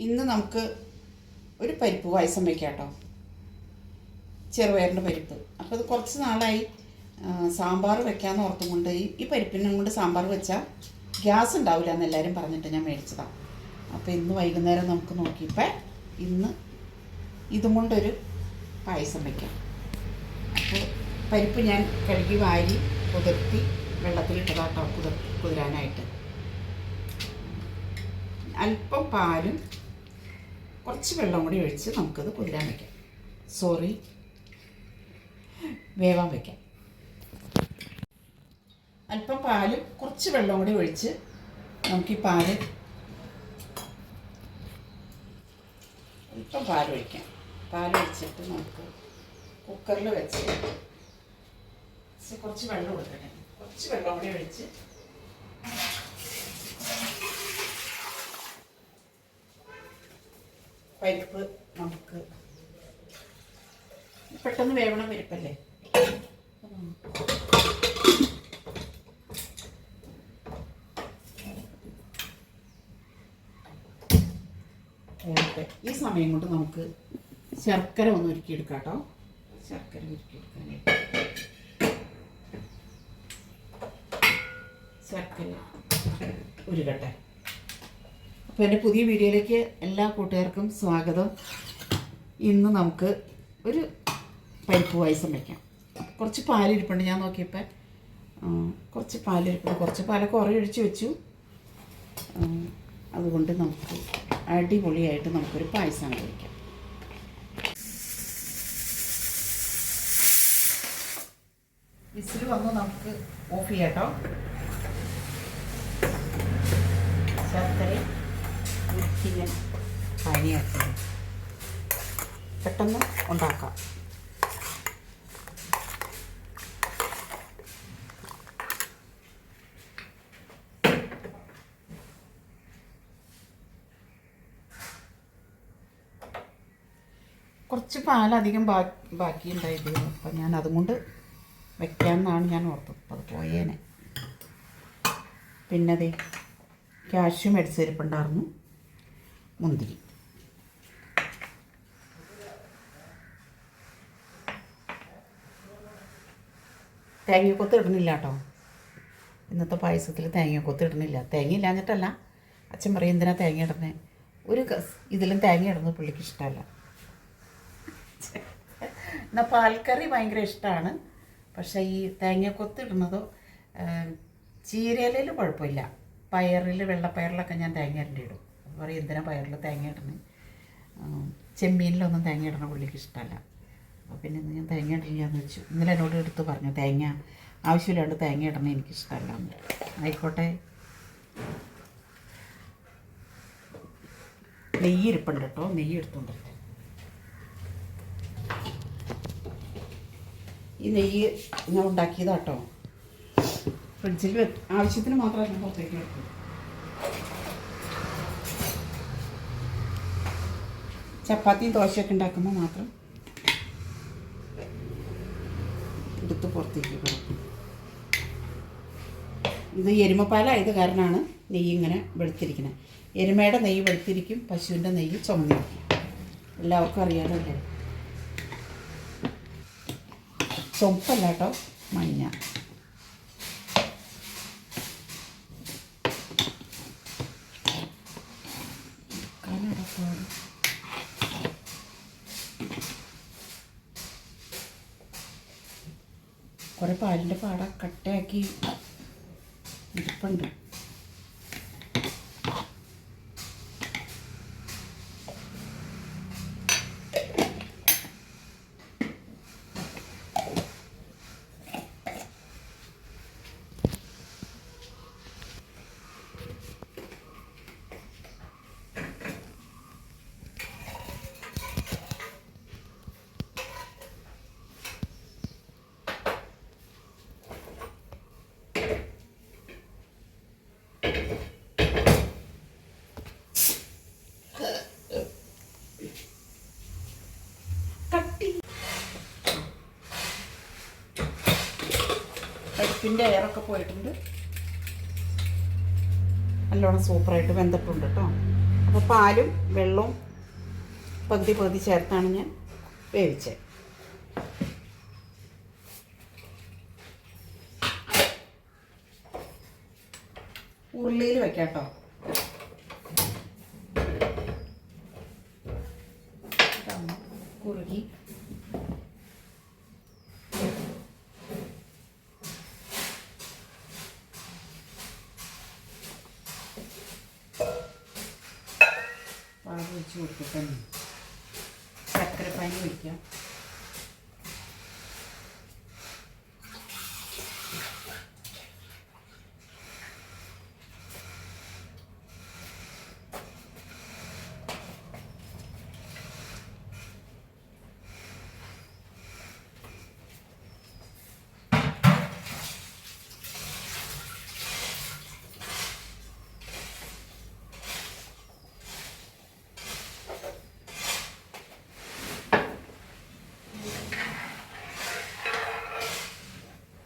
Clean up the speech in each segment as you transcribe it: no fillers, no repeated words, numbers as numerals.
ഇന്ന് നമുക്ക് ഒരു പരിപ്പ് പായസം വയ്ക്കാം കേട്ടോ. ചെറുപയറിൻ്റെ പരിപ്പ്. അപ്പോൾ അത് കുറച്ച് നാളായി സാമ്പാർ വെക്കാമെന്ന് ഓർത്തും കൊണ്ട് ഈ പരിപ്പിനും കൊണ്ട് സാമ്പാർ വെച്ചാൽ ഗ്യാസ് ഉണ്ടാവില്ല എന്ന് എല്ലാവരും പറഞ്ഞിട്ട് ഞാൻ മേടിച്ചതാണ്. അപ്പോൾ ഇന്ന് വൈകുന്നേരം നമുക്ക് നോക്കിയപ്പോൾ ഇന്ന് ഇതും കൊണ്ടൊരു പായസം വയ്ക്കാം. അപ്പോൾ പരിപ്പ് ഞാൻ കഴുകി വാരി കുതിർത്തി വെള്ളത്തിലിട്ടതാട്ടോ കുതിരാനായിട്ട്. അല്പം പാലും കുറച്ച് വെള്ളം കൂടി ഒഴിച്ച് നമുക്കത് കുതിരാൻ വയ്ക്കാം. വേവാൻ വയ്ക്കാം. അല്പം പാലും കുറച്ച് വെള്ളം കൂടി ഒഴിച്ച് നമുക്ക് ഈ അല്പം പാലൊഴിക്കാം. പാലൊഴിച്ചിട്ട് നമുക്ക് കുക്കറിൽ വെച്ച് കുറച്ച് വെള്ളം കൊടുക്കട്ടെ. കുറച്ച് വെള്ളം കൂടി ഒഴിച്ച് പരിപ്പ് നമുക്ക് പെട്ടെന്ന് വേവണ പരിപ്പല്ലേ, ഈ സമയം കൊണ്ട് നമുക്ക് ശർക്കര ഒന്ന് ഉരുക്കിയെടുക്കാം കേട്ടോ. ശർക്കര ഉരുക്കിയെടുക്കാനായിട്ട് ശർക്കര ഉരുകട്ടെ. അപ്പോൾ എൻ്റെ പുതിയ വീഡിയോയിലേക്ക് എല്ലാ കൂട്ടുകാർക്കും സ്വാഗതം. ഇന്ന് നമുക്ക് ഒരു പരിപ്പ് പായസം വയ്ക്കാം. കുറച്ച് പാലിരിപ്പുണ്ട്. ഞാൻ നോക്കിയപ്പോൾ കുറച്ച് പാലിരിപ്പുണ്ട്. കുറച്ച് പാലൊക്കെ ഒഴിച്ച് വെച്ചു. അതുകൊണ്ട് നമുക്ക് അടിപൊളിയായിട്ട് നമുക്കൊരു പായസം കഴിക്കാം. വിസിൽ വന്ന് നമുക്ക് ഓഫ് ചെയ്യാം കേട്ടോ. ശർക്കര ഉരുക്കിയാൽ പനിയാക്കി പെട്ടെന്ന് ഉണ്ടാക്കാം. കുറച്ച് പാലധികം ബാക്കി ഉണ്ടായത്. അപ്പം ഞാൻ അതുകൊണ്ട് വയ്ക്കാമെന്നാണ് ഞാൻ ഓർത്തത്. അത് പോയേനെ. പിന്നെ അതെ കാഷ്യൂ മേടിച്ചിരിപ്പുണ്ടായിരുന്നു, മുന്തിരി. തേങ്ങക്കൊത്ത് ഇടുന്നില്ല കേട്ടോ. ഇന്നത്തെ പായസത്തിൽ തേങ്ങക്കൊത്ത് ഇടുന്നില്ല. തേങ്ങ ഇല്ലാഞ്ഞിട്ടല്ല, അച്ഛൻ പറയും എന്തിനാ തേങ്ങ ഇടുന്നത്. ഇതിലും തേങ്ങ ഇടുന്നത് പുള്ളിക്ക് ഇഷ്ടമല്ല. എന്നാൽ പാൽക്കറി ഭയങ്കര ഇഷ്ടമാണ്. പക്ഷേ ഈ തേങ്ങക്കൊത്ത് ഇടുന്നതോ ചീരയിലും കുഴപ്പമില്ല. പയറിൽ വെള്ളപ്പയറിലൊക്കെ ഞാൻ തേങ്ങ ഇടേണ്ടിയിടും. അപ്പോൾ പറയും എന്തിനാ പയറിൽ തേങ്ങ ഇടുന്നത്. ചെമ്മീനിലൊന്നും തേങ്ങ ഇടണ പുള്ളിക്ക് ഇഷ്ടമല്ല. അപ്പോൾ പിന്നെ ഞാൻ തേങ്ങ ഇടില്ലാന്ന് വെച്ചു. ഇന്നലെ എന്നോട് എടുത്ത് പറഞ്ഞു തേങ്ങ ആവശ്യമില്ലാണ്ട് തേങ്ങ ഇടണേ എനിക്കിഷ്ടമല്ല. ആയിക്കോട്ടെ. നെയ്യ് ഇരിപ്പുണ്ട് കേട്ടോ. നെയ്യ് എടുത്തുകൊണ്ടിരിക്കും. ഈ നെയ്യ് ഞാൻ ഉണ്ടാക്കിയതാട്ടോ. ഫ്രിഡ്ജിൽ ആവശ്യത്തിന് മാത്രമല്ല പുറത്തേക്ക് വെക്കും. ചപ്പാത്തിയും ദോശയൊക്കെ ഉണ്ടാക്കുമ്പോൾ മാത്രം എടുത്ത് പുറത്തേക്ക് കിടക്കും. ഇത് എരുമപ്പാലായത് കാരണമാണ് നെയ്യ് ഇങ്ങനെ വെളുത്തിരിക്കുന്നത്. എരുമയുടെ നെയ്യ് വെളുത്തിരിക്കും, പശുവിൻ്റെ നെയ്യ് ചുമന്നിരിക്കും. എല്ലാവർക്കും അറിയാമല്ലോ. ചുമപ്പല്ല കേട്ടോ, മഞ്ഞ. കുറേ പാലിൻ്റെ പാട കട്ടയാക്കി ഇരിപ്പുണ്ട്. പരിപ്പിൻ്റെ എയറൊക്കെ പോയിട്ടുണ്ട്. നല്ലോണം സൂപ്പറായിട്ട് വെന്തിട്ടുണ്ട് കേട്ടോ. അപ്പോൾ പാലും വെള്ളവും പകുതി പകുതി ചേർത്താണ് ഞാൻ വേവിച്ചത്. ഉരുളിയിൽ വെക്കാം കേട്ടോ. കുറുകി പാൽ ഒഴിച്ച് കൊടുത്തിട്ട് ശർക്കരപ്പാനി ഒഴിക്കാം.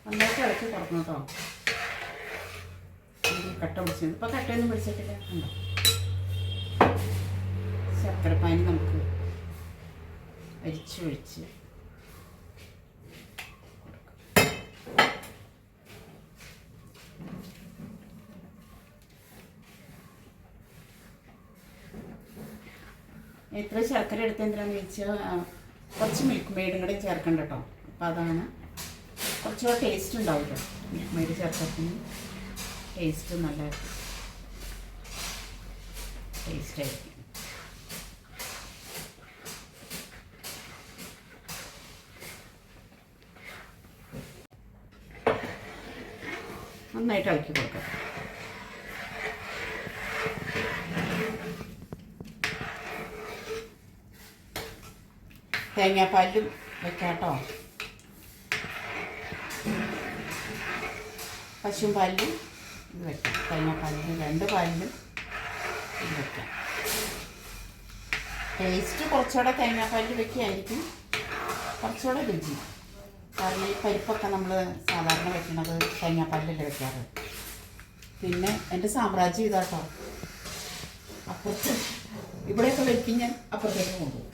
നന്നായിട്ട് ഇളക്കി കൊടുക്കണം കേട്ടോ. കട്ട പിടിച്ചത് ഇപ്പം കട്ടയൊന്നും പിടിച്ചിട്ടില്ല. ഉണ്ടോ ശർക്കരപ്പാനി നമുക്ക് അരിച്ചൊഴിച്ച് എത്ര ശർക്കര എടുത്ത് എന്തിനാന്ന് ചോദിച്ചാൽ കുറച്ച് മിൽക്ക് മെയ്ഡും കൂടെ ചേർക്കണ്ട കേട്ടോ. അപ്പോൾ അതാണ് കുറച്ചുകൂടെ ടേസ്റ്റ് ഉണ്ടാവില്ല. മിൽക്ക് മെയ്ഡ് ചേർക്കത്തിന് ടേസ്റ്റ് നല്ല ടേസ്റ്റായിരിക്കും. നന്നായിട്ട് ഇളക്കി കൊടുക്കാം. തേങ്ങാപ്പാലും വെക്കാം കേട്ടോ. പശുവും പാലിലും ഇത് വെക്കാം. തേങ്ങാപ്പാലിലും 2 പാലിലും ഇത് വെക്കാം. ടേസ്റ്റ് കുറച്ചുകൂടെ തേങ്ങാപ്പാലിൽ വെക്കുകയായിരിക്കും കുറച്ചുകൂടെ രുചി. കാരണം ഈ പരിപ്പൊക്കെ നമ്മൾ സാധാരണ വെക്കുന്നത് തേങ്ങാപ്പാലിലല്ലേ വെക്കാറ്. പിന്നെ എൻ്റെ സാമ്രാജ്യം ഇതാട്ടോ. അപ്പുറത്ത് ഇവിടെയൊക്കെ വെക്കും ഞാൻ, അപ്പുറത്തേക്ക് കൊണ്ടുപോകും.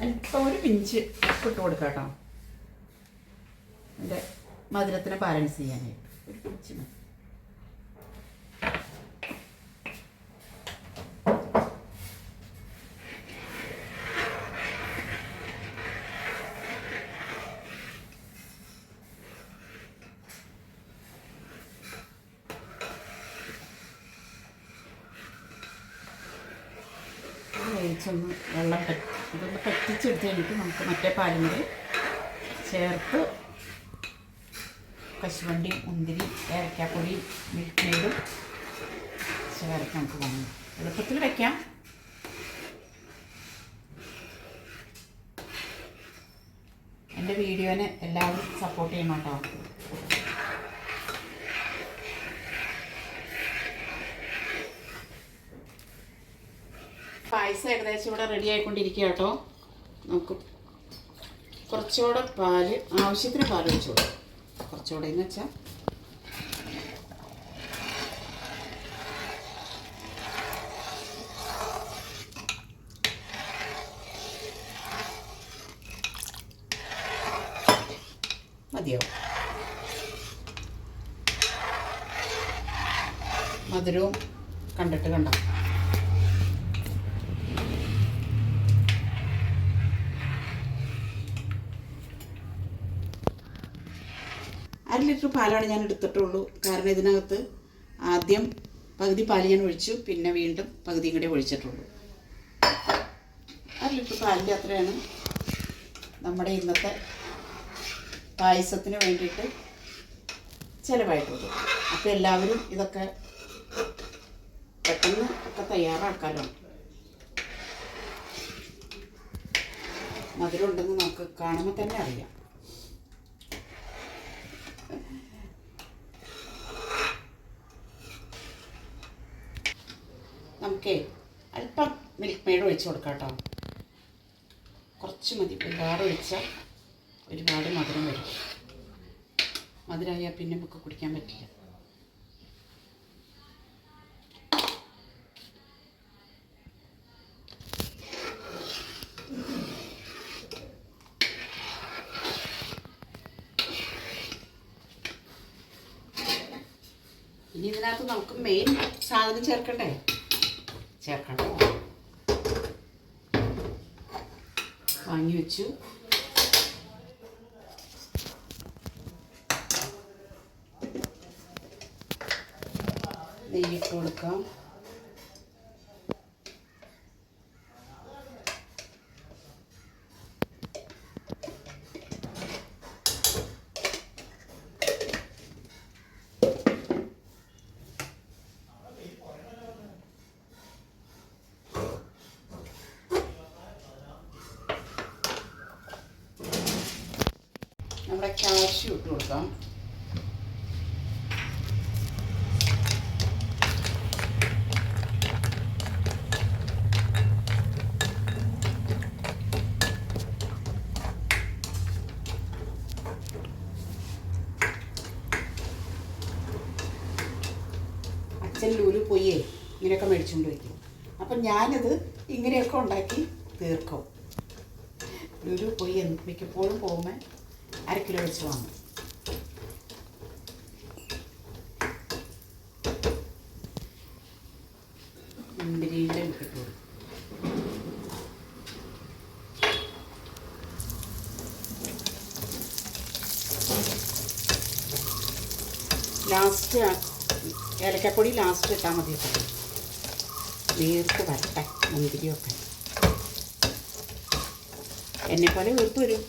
അല്പം ഒരു പിഞ്ച് ഉപ്പിട്ട് കൊടുക്കാം കേട്ടോ. എൻ്റെ മധുരത്തിനെ ബാലൻസ് ചെയ്യാനായിട്ട് ഒരു പിഞ്ച് മതി. വേവിച്ചൊന്ന് വെള്ളം ഇതൊന്ന് പറ്റിച്ചെടുത്ത് കഴിഞ്ഞിട്ട് നമുക്ക് മറ്റേ പാലും കൂടി ചേർത്ത് കശുവണ്ടി, മുന്തിരി, ഏലക്കാപ്പൊടി, മിൽക്ക് മെയ്ഡും ചേർത്ത് നമുക്ക് വന്നു എളുപ്പത്തിൽ വയ്ക്കാം. എൻ്റെ വീഡിയോനെ എല്ലാവരും സപ്പോർട്ട് ചെയ്യണം കേട്ടോ. പായസം ഏകദേശം ഇവിടെ റെഡി ആയിക്കൊണ്ടിരിക്കുക കേട്ടോ. നമുക്ക് കുറച്ചുകൂടെ പാല്, ആവശ്യത്തിന് പാൽ ഒഴിച്ചു കൊടുക്കും. കുറച്ചുകൂടെ എന്ന് വെച്ചാൽ മതിയാവും. മധുരവും കണ്ടിട്ട് കണ്ടോ. അര ലിറ്റർ പാലാണ് ഞാൻ എടുത്തിട്ടുള്ളൂ. കാരണം ഇതിനകത്ത് ആദ്യം പകുതി പാല് ഞാൻ ഒഴിച്ചു, പിന്നെ വീണ്ടും പകുതിയും കൂടെ ഒഴിച്ചിട്ടുള്ളൂ. അര ലിറ്റർ പാലിൻ്റെ അത്രയാണ് നമ്മുടെ ഇന്നത്തെ പായസത്തിന് വേണ്ടിയിട്ട് ചിലവായിട്ടുള്ളൂ. അപ്പോൾ എല്ലാവരും ഇതൊക്കെ പെട്ടെന്ന് ഒക്കെ തയ്യാറാക്കാമല്ലോ. മധുരം ഉണ്ടെന്ന് നമുക്ക് കാണുമ്പോൾ തന്നെ അറിയാം. നമുക്കേ അല്പം മിൽക്ക് മെയ്ഡ് ഒഴിച്ച് കൊടുക്കാം കേട്ടോ. കുറച്ച് മതി. ഒരുപാട് ഒഴിച്ചാൽ ഒരുപാട് മധുരം വരും. മധുരമായാൽ പിന്നെ നമുക്ക് കുടിക്കാൻ പറ്റില്ല. ഇനി ഇതിനകത്ത് നമുക്ക് മെയിൻ സാധനം ചേർക്കണ്ടേ? ചേർക്കണ്ടോ? വാങ്ങി വെച്ചു. നെയ്യിട്ട് കൊടുക്കാം. നമ്മുടെ കാഷ്യൂ ഇട്ട് കൊടുക്കാം. അച്ഛൻ ലൂലു പോയേ ഇങ്ങനെയൊക്കെ മേടിച്ചുകൊണ്ട് വയ്ക്കും. അപ്പം ഞാനിത് ഇങ്ങനെയൊക്കെ ഉണ്ടാക്കി തീർക്കും. ലൂലു പോയി മിക്കപ്പോഴും പോകുമ്പോൾ 1/2 കിലോ വെച്ച് വാങ്ങും. മുന്തിരിയുടെ ഇട്ടിട്ട് കൊടുക്കും. ലാസ്റ്റ് ഏലക്കപ്പൊടി ലാസ്റ്റ് ഇട്ടാൽ മതി കേട്ടോ. വീർത്ത് വരട്ടെ മുന്തിരിയൊക്കെ. എന്നെപ്പോലെ വീർത്ത് വരും.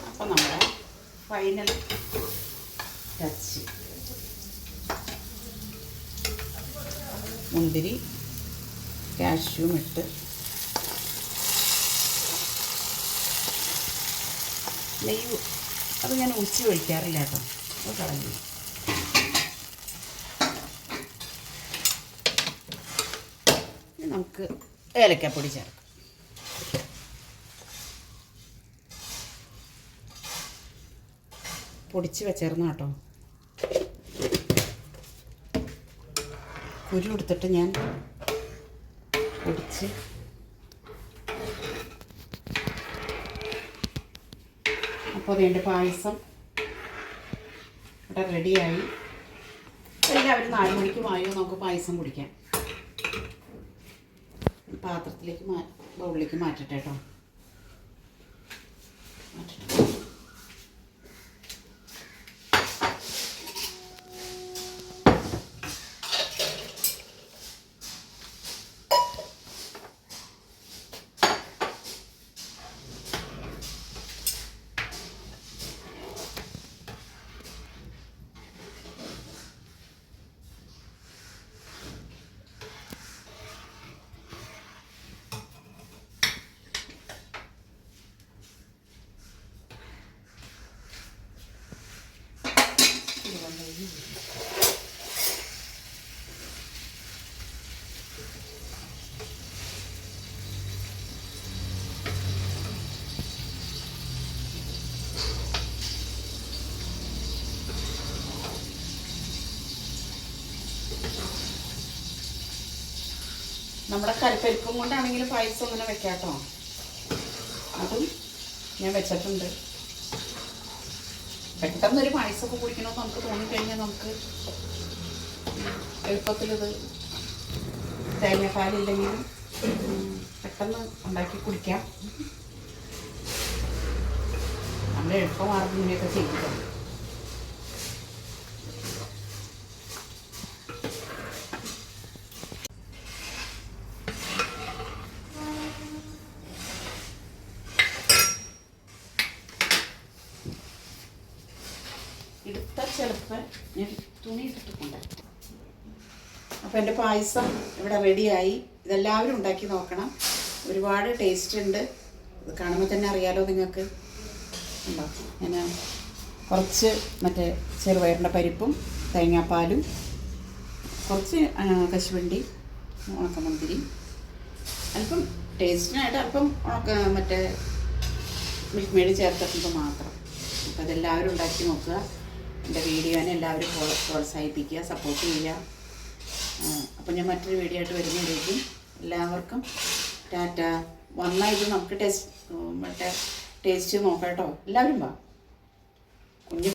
അപ്പം നമ്മുടെ ഫൈനൽ ടച്ച് മുന്തിരി കാഷ്യൂം ഇട്ട് നെയ്യ് അത് ഞാൻ ഒഴിക്കാറില്ല കേട്ടോ. അത് കളഞ്ഞു. നമുക്ക് ഏലക്കാപ്പൊടി ചേർക്കാം. പൊടിച്ച് വെച്ചേർന്ന കേട്ടോ. കുരു എടുത്തിട്ട് ഞാൻ പൊടിച്ച് അപ്പോൾ അതിൻ്റെ പായസം ഇവിടെ റെഡിയായി. എല്ലാവരും 4 മണിക്ക് വായോ നമുക്ക് പായസം കുടിക്കാം. പാത്രത്തിലേക്ക് ബൗളിലേക്ക് മാറ്റട്ടെ കേട്ടോ. നമ്മുടെ കൽപ്പരിപ്പും കൊണ്ടാണെങ്കിലും പായസം അങ്ങനെ വെക്കാം കേട്ടോ. അതും ഞാൻ വെച്ചിട്ടുണ്ട്. പെട്ടെന്നൊരു പായസമൊക്കെ കുടിക്കണമെന്ന് നമുക്ക് തോന്നിക്കഴിഞ്ഞാൽ നമുക്ക് എളുപ്പത്തിലിത് തേങ്ങാപ്പാലില്ലെങ്കിലും പെട്ടെന്ന് ഉണ്ടാക്കി കുടിക്കാം. നമ്മൾ എളുപ്പമാർഗ്ഗം ഇങ്ങനെയൊക്കെ ചെയ്തിട്ടുണ്ട്. എടുത്ത ചിലപ്പോൾ ഞാൻ തുണി ഇട്ടിട്ടുണ്ട്. അപ്പോൾ എൻ്റെ പായസം ഇവിടെ റെഡിയായി. ഇതെല്ലാവരും ഉണ്ടാക്കി നോക്കണം. ഒരുപാട് ടേസ്റ്റ് ഉണ്ട്. ഇത് കാണുമ്പോൾ തന്നെ അറിയാലോ നിങ്ങൾക്ക്. ഉണ്ടോ? ഞാൻ കുറച്ച് മറ്റേ ചെറുപയറിൻ്റെ പരിപ്പും തേങ്ങാപ്പാലും കുറച്ച് കശുവണ്ടി ഉണക്കമുന്തിരി അല്പം ടേസ്റ്റിനായിട്ട് അല്പം മറ്റേ മിൽക്ക് മെയ്ഡ് ചേർത്തിട്ട് മാത്രം. അപ്പോൾ അതെല്ലാവരും ഉണ്ടാക്കി നോക്കുക. എൻ്റെ വീഡിയോനെ എല്ലാവരും പ്രോത്സാഹിപ്പിക്കുക, സപ്പോർട്ട് ചെയ്യുക. അപ്പോൾ ഞാൻ മറ്റൊരു വീഡിയോ ആയിട്ട് വരുന്നതിലേക്കും എല്ലാവർക്കും ടാറ്റ. വന്നാൽ ഇത് നമുക്ക് ടേസ്റ്റ് നോക്കാം കേട്ടോ. എല്ലാവരും വാ. കുഞ്ഞു